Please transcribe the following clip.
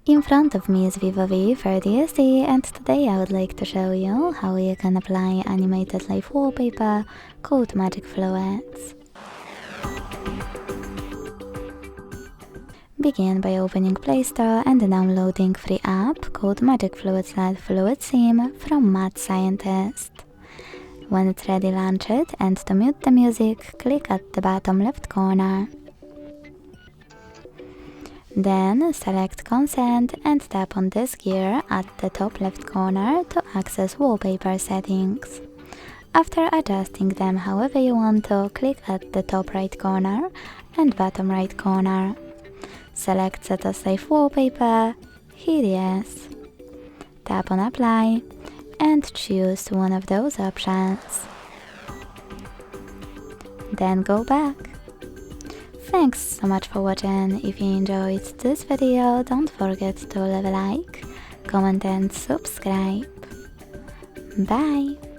In front of me is VIVO V40 SE, and today I would like to show you how you can apply animated live wallpaper called Magic Fluids. Begin by opening Play Store and downloading free app called Magic Fluids Live Fluid Sim from Mad Scientist. When it's ready, launch it, and to mute the music, click at the bottom left corner. Then select Consent and tap on this gear at the top left corner to access wallpaper settings. After adjusting them however you want to, click at the top right corner and bottom right corner. Select Set as Live Wallpaper, hit Yes. Tap on Apply and choose one of those options. Then go back. Thanks so much for watching. If you enjoyed this video, don't forget to leave a like, comment and subscribe. Bye!